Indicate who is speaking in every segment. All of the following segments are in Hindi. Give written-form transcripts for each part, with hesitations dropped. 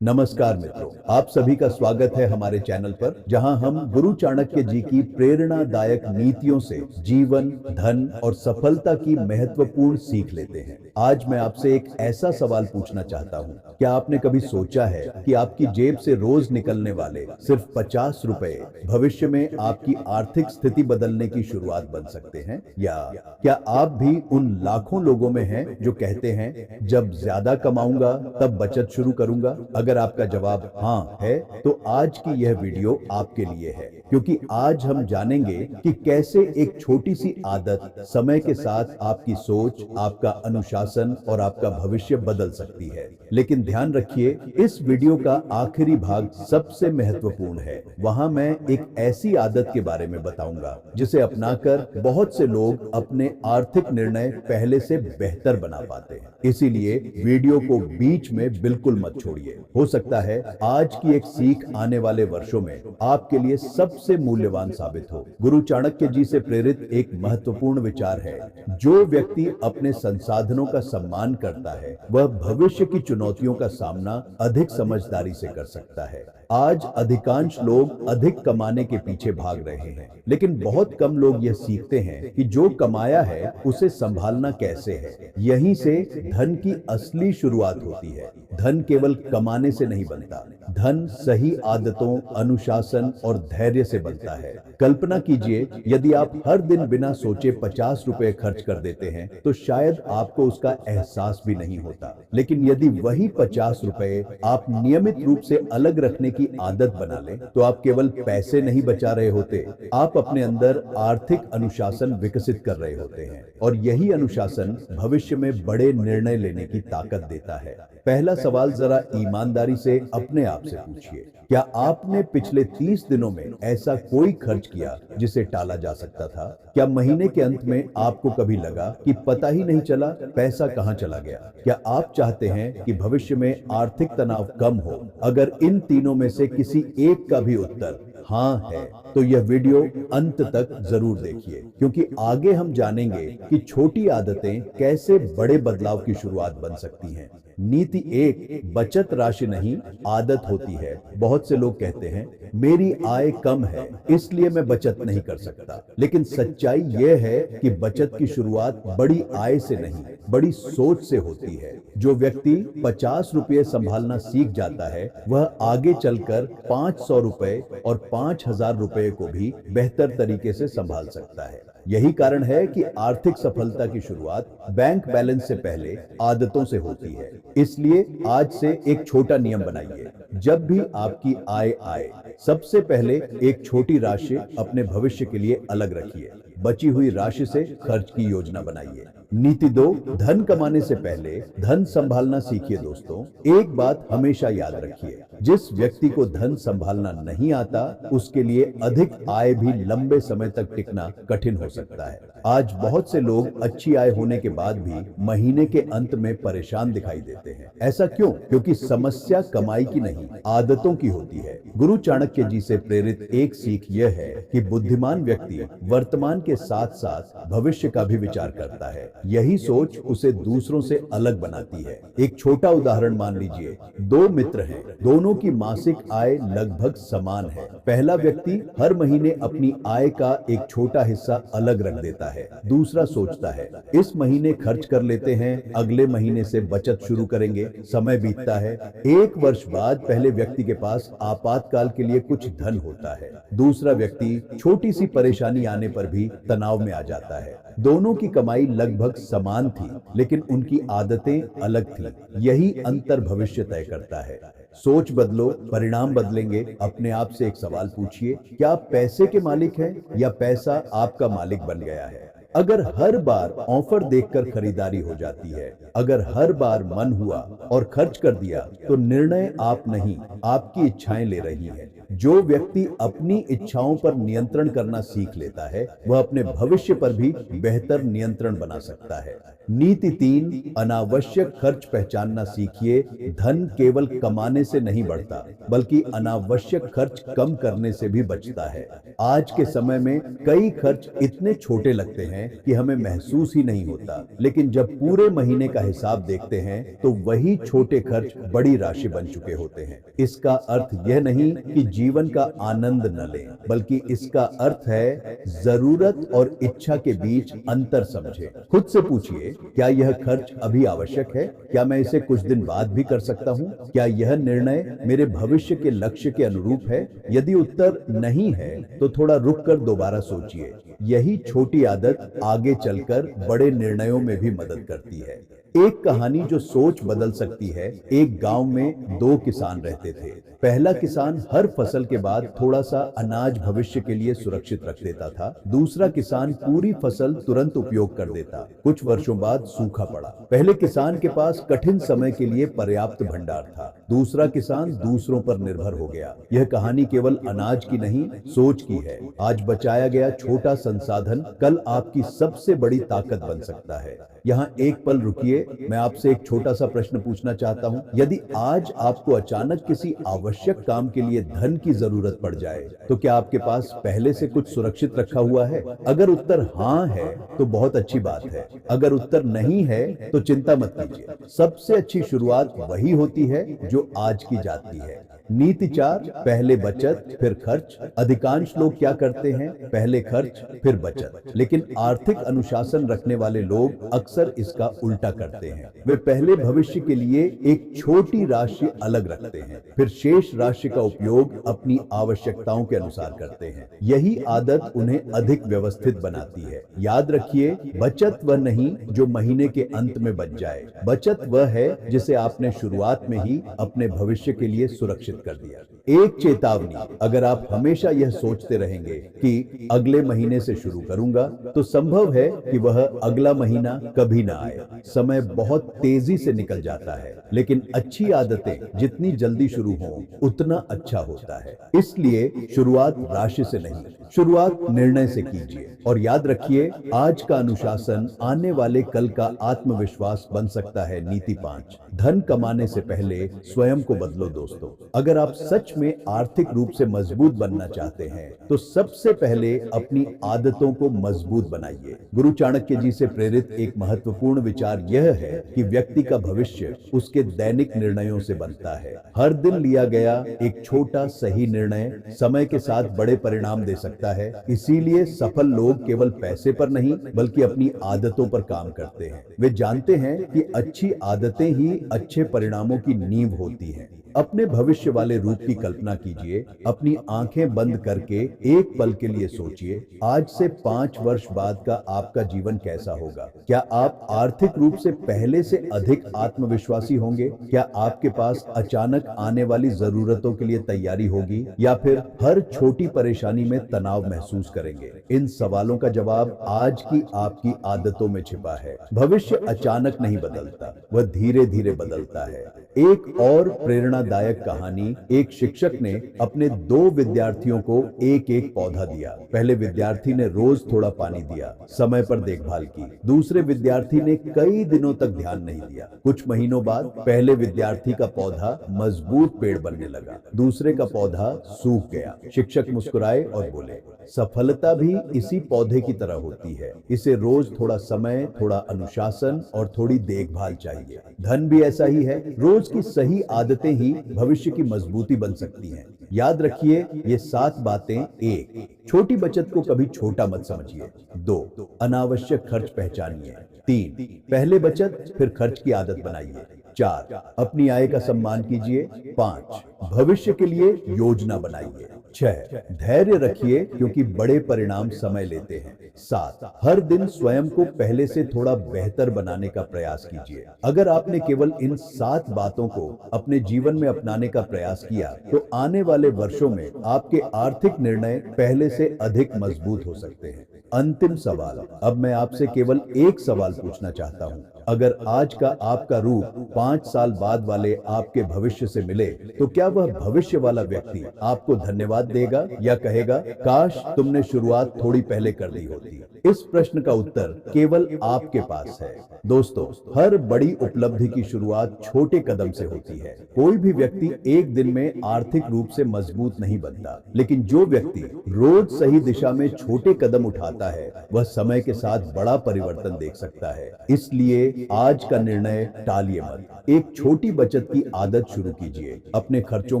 Speaker 1: नमस्कार मित्रों, आप सभी का स्वागत है हमारे चैनल पर, जहां हम गुरु चाणक्य जी की प्रेरणादायक नीतियों से जीवन, धन और सफलता की महत्वपूर्ण सीख लेते हैं। आज मैं आपसे एक ऐसा सवाल पूछना चाहता हूं, क्या आपने कभी सोचा है कि आपकी जेब से रोज निकलने वाले सिर्फ 50 रुपए भविष्य में आपकी आर्थिक स्थिति बदलने की शुरुआत बन सकते हैं? या क्या आप भी उन लाखों लोगों में हैं जो कहते हैं, जब ज्यादा कमाऊंगा तब बचत शुरू करूंगा? अगर आपका जवाब हाँ है, तो आज की यह वीडियो आपके लिए है, क्योंकि आज हम जानेंगे कि कैसे एक छोटी सी आदत समय के साथ आपकी सोच, आपका अनुशासन और आपका भविष्य बदल सकती है। लेकिन ध्यान रखिए, इस वीडियो का आखिरी भाग सबसे महत्वपूर्ण है। वहां मैं एक ऐसी आदत के बारे में बताऊंगा जिसे अपनाकर बहुत से लोग अपने आर्थिक निर्णय पहले से बेहतर बना पाते हैं। इसीलिए वीडियो को बीच में बिल्कुल मत छोड़िए। हो सकता है आज की एक सीख आने वाले वर्षों में आपके लिए सबसे मूल्यवान साबित हो। गुरु चाणक्य जी से प्रेरित एक महत्वपूर्ण विचार है, जो व्यक्ति अपने संसाधनों का सम्मान करता है वह भविष्य की चुनौतियों का सामना अधिक समझदारी से कर सकता है। आज अधिकांश लोग अधिक कमाने के पीछे भाग रहे हैं, लेकिन बहुत कम लोग यह सीखते हैं कि जो कमाया है उसे संभालना कैसे है। यहीं से धन की असली शुरुआत होती है। धन केवल कमाने से नहीं बनता, धन सही आदतों, अनुशासन और धैर्य से बनता है। कल्पना कीजिए, यदि आप हर दिन बिना सोचे 50 रुपए खर्च कर देते हैं तो शायद आपको उसका एहसास भी नहीं होता। लेकिन यदि वही 50 रुपए आप नियमित रूप से अलग रखने की आदत बना लें, तो आप केवल पैसे नहीं बचा रहे होते, आप अपने अंदर आर्थिक अनुशासन विकसित कर रहे होते हैं। और यही अनुशासन भविष्य में बड़े निर्णय लेने की ताकत देता है। पहला सवाल जरा ईमानदारी से अपने आप से पूछिए, क्या आपने पिछले 30 दिनों में ऐसा कोई खर्च किया जिसे टाला जा सकता था? क्या महीने के अंत में आपको कभी लगा कि पता ही नहीं चला पैसा कहां चला गया? क्या आप चाहते हैं कि भविष्य में आर्थिक तनाव कम हो? अगर इन तीनों में से किसी एक का भी उत्तर हाँ है, तो यह वीडियो अंत तक जरूर देखिए, क्योंकि आगे हम जानेंगे कि छोटी आदतें कैसे बड़े बदलाव की शुरुआत बन सकती हैं। नीति एक, बचत राशि नहीं, आदत होती है। बहुत से लोग कहते हैं, मेरी आय कम है इसलिए मैं बचत नहीं कर सकता। लेकिन सच्चाई यह है कि बचत की शुरुआत बड़ी आय से नहीं, बड़ी सोच से होती है। जो व्यक्ति 50 रुपये संभालना सीख जाता है, वह आगे चलकर 500 रुपए और 5,000 रुपए को भी बेहतर तरीके से संभाल सकता है। यही कारण है कि आर्थिक सफलता की शुरुआत बैंक बैलेंस से पहले आदतों से होती है। इसलिए आज से एक छोटा नियम बनाइए। जब भी आपकी आय आए, सबसे पहले एक छोटी राशि अपने भविष्य के लिए अलग रखिए। बची हुई राशि से खर्च की योजना बनाइए। नीति दो, धन कमाने से पहले धन संभालना सीखिए। दोस्तों, एक बात हमेशा याद रखिए, जिस व्यक्ति को धन संभालना नहीं आता, उसके लिए अधिक आय भी लंबे समय तक टिकना कठिन हो सकता है। आज बहुत से लोग अच्छी आय होने के बाद भी महीने के अंत में परेशान दिखाई देते हैं। ऐसा क्यों? क्योंकि समस्या कमाई की नहीं, आदतों की होती है। गुरु चाणक्य जी से प्रेरित एक सीख यह है कि बुद्धिमान व्यक्ति वर्तमान के साथ साथ भविष्य का भी विचार करता है। यही सोच उसे दूसरों से अलग बनाती है। एक छोटा उदाहरण मान लीजिए, दो मित्र हैं, दोनों की मासिक आय लगभग समान है। पहला व्यक्ति हर महीने अपनी आय का एक छोटा हिस्सा अलग रख देता है। दूसरा सोचता है, इस महीने खर्च कर लेते हैं, अगले महीने से बचत शुरू करेंगे। समय बीतता है, एक वर्ष बाद पहले व्यक्ति के पास आपातकाल के लिए कुछ धन होता है। दूसरा व्यक्ति छोटी सी परेशानी आने पर भी तनाव में आ जाता है। दोनों की कमाई लगभग समान थी, लेकिन उनकी आदतें अलग थी। यही अंतर भविष्य तय करता है। सोच बदलो, परिणाम बदलेंगे। अपने आप से एक सवाल पूछिए, क्या आप पैसे के मालिक हैं या पैसा आपका मालिक बन गया है? अगर हर बार ऑफर देखकर खरीदारी हो जाती है, अगर हर बार मन हुआ और खर्च कर दिया, तो निर्णय आप नहीं, आपकी इच्छाएं ले रही हैं। जो व्यक्ति अपनी इच्छाओं पर नियंत्रण करना सीख लेता है, वह अपने भविष्य पर भी बेहतर नियंत्रण बना सकता है। नीति 3, अनावश्यक खर्च पहचानना सीखिए। धन केवल कमाने से नहीं बढ़ता, बल्कि अनावश्यक खर्च कम करने से भी बचता है। आज के समय में कई खर्च इतने छोटे लगते हैं कि हमें महसूस ही नहीं होता, लेकिन जब पूरे महीने का हिसाब देखते हैं तो वही छोटे खर्च बड़ी राशि बन चुके होते हैं। इसका अर्थ यह नहीं कि जीवन का आनंद न लें, बल्कि इसका अर्थ है जरूरत और इच्छा के बीच अंतर समझें। खुद से पूछिए, क्या यह खर्च अभी आवश्यक है? क्या मैं इसे कुछ दिन बाद भी कर सकता हूँ? क्या यह निर्णय मेरे भविष्य के लक्ष्य के अनुरूप है? यदि उत्तर नहीं है तो थोड़ा रुक कर दोबारा सोचिए। यही छोटी आदत आगे चलकर बड़े निर्णयों में भी मदद करती है। एक कहानी जो सोच बदल सकती है। एक गांव में 2 किसान रहते थे। पहला किसान हर फसल के बाद थोड़ा सा अनाज भविष्य के लिए सुरक्षित रख देता था। दूसरा किसान पूरी फसल तुरंत उपयोग कर देता। कुछ वर्षों बाद सूखा पड़ा। पहले किसान के पास कठिन समय के लिए पर्याप्त भंडार था। दूसरा किसान दूसरों पर निर्भर हो गया। यह कहानी केवल अनाज की नहीं, सोच की है। आज बचाया गया छोटा संसाधन कल आपकी सबसे बड़ी ताकत बन सकता है। यहाँ एक पल रुकिए, मैं आपसे एक छोटा सा प्रश्न पूछना चाहता हूँ। यदि आज आपको अचानक किसी आवश्यक काम के लिए धन की जरूरत पड़ जाए, तो क्या आपके पास पहले से कुछ सुरक्षित रखा हुआ है? अगर उत्तर हाँ है तो बहुत अच्छी बात है। अगर उत्तर नहीं है तो चिंता मत कीजिए। सबसे अच्छी शुरुआत वही होती है जो आज की जाती है। नीति 4, पहले बचत फिर खर्च। अधिकांश लोग क्या करते हैं? पहले खर्च फिर बचत। लेकिन आर्थिक अनुशासन रखने वाले लोग अक्सर इसका उल्टा करते हैं। वे पहले भविष्य के लिए एक छोटी राशि अलग रखते हैं, फिर शेष राशि का उपयोग अपनी आवश्यकताओं के अनुसार करते हैं। यही आदत उन्हें अधिक व्यवस्थित बनाती है। याद रखिए, बचत वह नहीं जो महीने के अंत में बच जाए। बचत वह है जिसे आपने शुरुआत में ही अपने भविष्य के लिए सुरक्षित कर दिया। एक चेतावनी, अगर आप हमेशा यह सोचते रहेंगे कि अगले महीने से शुरू करूंगा, तो संभव है कि वह अगला महीना कभी ना आए। समय बहुत तेजी से निकल जाता है, लेकिन अच्छी आदतें जितनी जल्दी शुरू हों उतना अच्छा होता है। इसलिए शुरुआत राशि से नहीं, शुरुआत निर्णय से कीजिए। और याद रखिए, आज का अनुशासन आने वाले कल का आत्मविश्वास बन सकता है। नीति 5, धन कमाने से पहले स्वयं को बदलो। दोस्तों, अगर आप सच में आर्थिक रूप से मजबूत बनना चाहते हैं तो सबसे पहले अपनी आदतों को मजबूत बनाइए। गुरु चाणक्य जी से प्रेरित एक महत्वपूर्ण विचार यह है कि व्यक्ति का भविष्य उसके दैनिक निर्णयों से बनता है। हर दिन लिया गया एक छोटा सही निर्णय समय के साथ बड़े परिणाम दे सकता है। इसीलिए सफल लोग केवल पैसे पर नहीं, बल्कि अपनी आदतों पर काम करते हैं। वे जानते हैं कि अच्छी आदतें ही अच्छे परिणामों की नींव होती हैं। अपने भविष्य वाले रूप की कल्पना कीजिए। अपनी आंखें बंद करके एक पल के लिए सोचिए, आज से 5 वर्ष बाद का आपका जीवन कैसा होगा? क्या आप आर्थिक रूप से पहले से अधिक आत्मविश्वासी होंगे? क्या आपके पास अचानक आने वाली जरूरतों के लिए तैयारी होगी, या फिर हर छोटी परेशानी में तनाव महसूस करेंगे? इन सवालों का जवाब आज की आपकी आदतों में छिपा है। भविष्य अचानक नहीं बदलता, वह धीरे धीरे बदलता है। एक और प्रेरणादायक कहानी, एक शिक्षक ने अपने 2 विद्यार्थियों को एक एक पौधा दिया। पहले विद्यार्थी ने रोज थोड़ा पानी दिया, समय पर देखभाल की। दूसरे विद्यार्थी ने कई दिनों तक ध्यान नहीं दिया। कुछ महीनों बाद पहले विद्यार्थी का पौधा मजबूत पेड़ बनने लगा, दूसरे का पौधा सूख गया। शिक्षक मुस्कुराए और बोले, सफलता भी इसी पौधे की तरह होती है। इसे रोज थोड़ा समय, थोड़ा अनुशासन और थोड़ी देखभाल चाहिए। धन भी ऐसा ही है। रोज की सही आदतें ही भविष्य की मजबूती बन सकती हैं। याद रखिए ये 7 बातें। 1, छोटी बचत को कभी छोटा मत समझिए। 2, अनावश्यक खर्च पहचानिए। 3, पहले बचत फिर खर्च की आदत बनाइए। 4, अपनी आय का सम्मान कीजिए। 5, भविष्य के लिए योजना बनाइए। 6, धैर्य रखिए क्योंकि बड़े परिणाम समय लेते हैं। 7, हर दिन स्वयं को पहले से थोड़ा बेहतर बनाने का प्रयास कीजिए। अगर आपने केवल इन 7 बातों को अपने जीवन में अपनाने का प्रयास किया तो आने वाले वर्षों में आपके आर्थिक निर्णय पहले से अधिक मजबूत हो सकते हैं। अंतिम सवाल, अब मैं आपसे केवल एक सवाल पूछना चाहता हूँ। अगर आज का आपका रूप 5 साल बाद वाले आपके भविष्य से मिले तो क्या वह भविष्य वाला व्यक्ति आपको धन्यवाद देगा या कहेगा काश तुमने शुरुआत थोड़ी पहले कर दी होती? इस प्रश्न का उत्तर केवल आपके पास है। दोस्तों, हर बड़ी उपलब्धि की शुरुआत छोटे कदम से होती है। कोई भी व्यक्ति एक दिन में आर्थिक रूप से मजबूत नहीं बनता, लेकिन जो व्यक्ति रोज सही दिशा में छोटे कदम उठाता है वह समय के साथ बड़ा परिवर्तन देख सकता है। इसलिए आज का निर्णय टालिए मत। एक छोटी बचत की आदत शुरू कीजिए, अपने खर्चों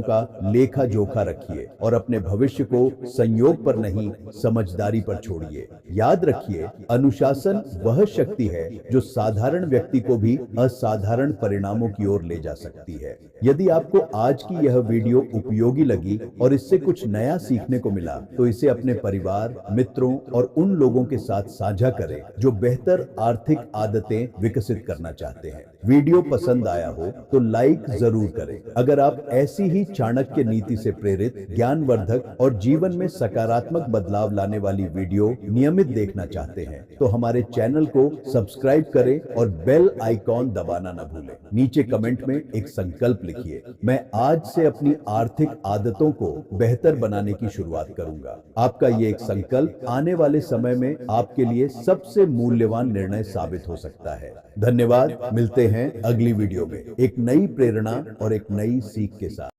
Speaker 1: का लेखा जोखा रखिए और अपने भविष्य को संयोग पर नहीं समझदारी पर छोड़िए। याद रखिए, अनुशासन वह शक्ति है जो साधारण व्यक्ति को भी असाधारण परिणामों की ओर ले जा सकती है। यदि आपको आज की यह वीडियो उपयोगी लगी और इससे कुछ नया सीखने को मिला तो इसे अपने परिवार, मित्रों और उन लोगों के साथ साझा करें जो बेहतर आर्थिक आदतें विकसित करना चाहते हैं। वीडियो पसंद आया हो तो लाइक जरूर करें। अगर आप ऐसी ही चाणक्य नीति से प्रेरित, ज्ञानवर्धक और जीवन में सकारात्मक बदलाव लाने वाली वीडियो नियमित देखना चाहते हैं तो हमारे चैनल को सब्सक्राइब करें और बेल आइकॉन दबाना न भूलें। नीचे कमेंट में एक संकल्प लिखिए, मैं आज से अपनी आर्थिक आदतों को बेहतर बनाने की शुरुआत करूंगा। आपका ये एक संकल्प आने वाले समय में आपके लिए सबसे मूल्यवान निर्णय साबित हो सकता है। धन्यवाद। मिलते हैं अगली वीडियो में एक नई प्रेरणा और एक नई सीख के साथ।